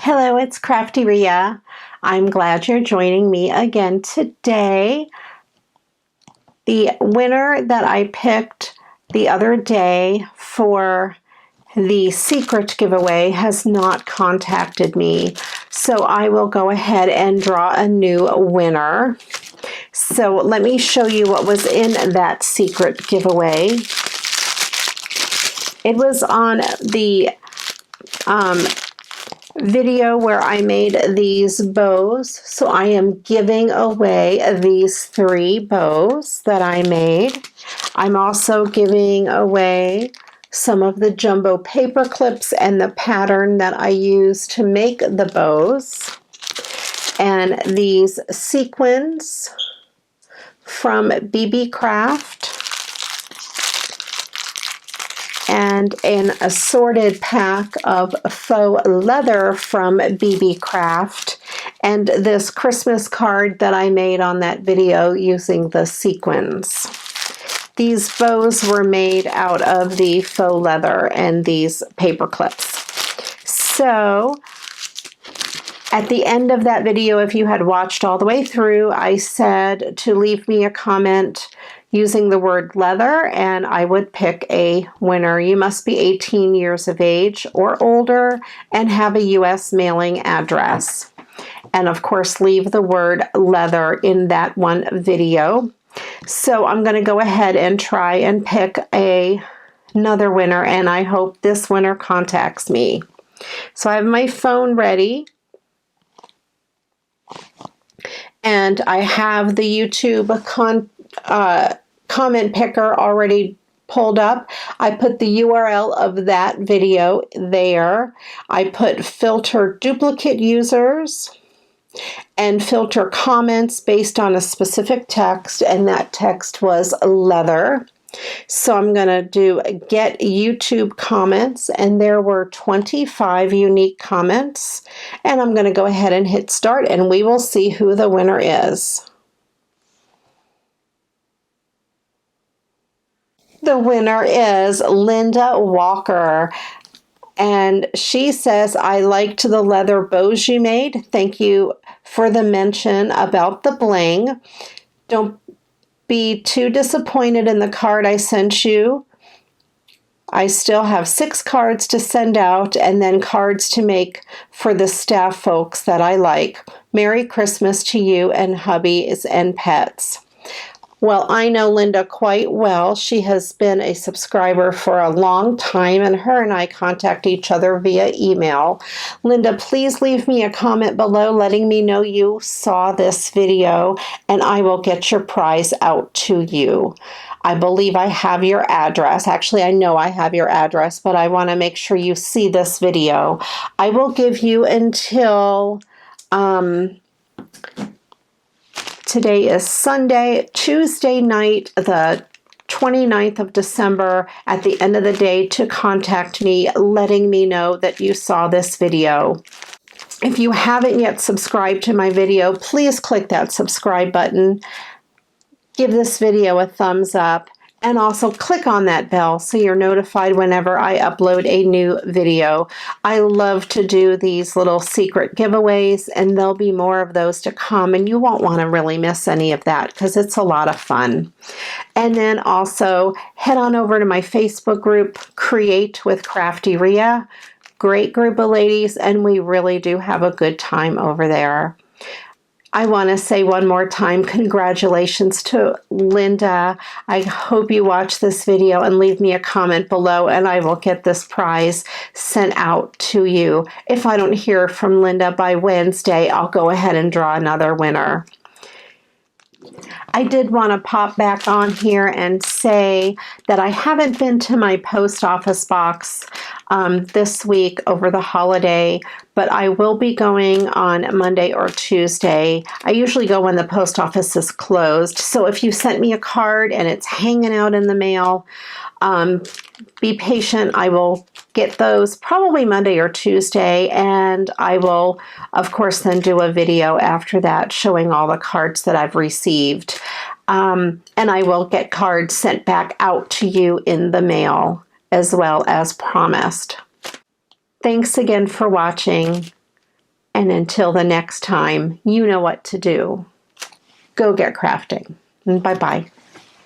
Hello, it's Crafty Rhea. I'm glad you're joining me again today. The winner that I picked the other day for the secret giveaway has not contacted me, so I will go ahead and draw a new winner. So let me show you what was in that secret giveaway. It was on the video where I made these bows. So I am giving away these 3 bows that I made. I'm also giving away some of the jumbo paper clips and the pattern that I use to make the bows. And these sequins from BB Craft. And an assorted pack of faux leather from BB Craft, and this Christmas card that I made on that video using the sequins. These bows were made out of the faux leather and these paper clips. So at the end of that video, if you had watched all the way through, I said to leave me a comment using the word leather, and I would pick a winner. You must be 18 years of age or older and have a U.S. mailing address. And of course, leave the word leather in that one video. So I'm going to go ahead and try and pick another winner, and I hope this winner contacts me. So I have my phone ready. And I have the YouTube comment picker already pulled up. I put the URL of that video there. I put filter duplicate users and filter comments based on a specific text, and that text was leather. So I'm going to do get YouTube comments, and there were 25 unique comments, and I'm going to go ahead and hit start, and we will see who the winner is. The winner is Linda Walker, and she says, I liked the leather bows you made. Thank you for the mention about the bling. Don't be too disappointed in the card I sent you. I still have 6 cards to send out, and then cards to make for the staff folks that I like. Merry Christmas to you and hubbies and pets. Well, I know Linda quite well. She has been a subscriber for a long time, and her and I contact each other via email. Linda, please leave me a comment below letting me know you saw this video, and I will get your prize out to you. I believe I have your address. Actually, I know I have your address, but I want to make sure you see this video. I will give you until today is Sunday, Tuesday night, the 29th of December, at the end of the day, to contact me, letting me know that you saw this video. If you haven't yet subscribed to my video, please click that subscribe button. Give this video a thumbs up, and also click on that bell so you're notified whenever I upload a new video. I love to do these little secret giveaways, and there'll be more of those to come, and you won't want to really miss any of that because it's a lot of fun. And then also head on over to my Facebook group, Create with Crafty Rhea. Great group of ladies, and we really do have a good time over there. I want to say one more time, congratulations to Linda. I hope you watch this video and leave me a comment below, and I will get this prize sent out to you. If I don't hear from Linda by Wednesday, I'll go ahead and draw another winner. I did want to pop back on here and say that I haven't been to my post office box this week over the holiday, but I will be going on Monday or Tuesday. I usually go when the post office is closed. So if you sent me a card and it's hanging out in the mail, be patient. I will get those probably Monday or Tuesday, and I will, of course, then do a video after that showing all the cards that I've received. And I will get cards sent back out to you in the mail as well as promised. Thanks again for watching. And until the next time, you know what to do. Go get crafting. Bye-bye.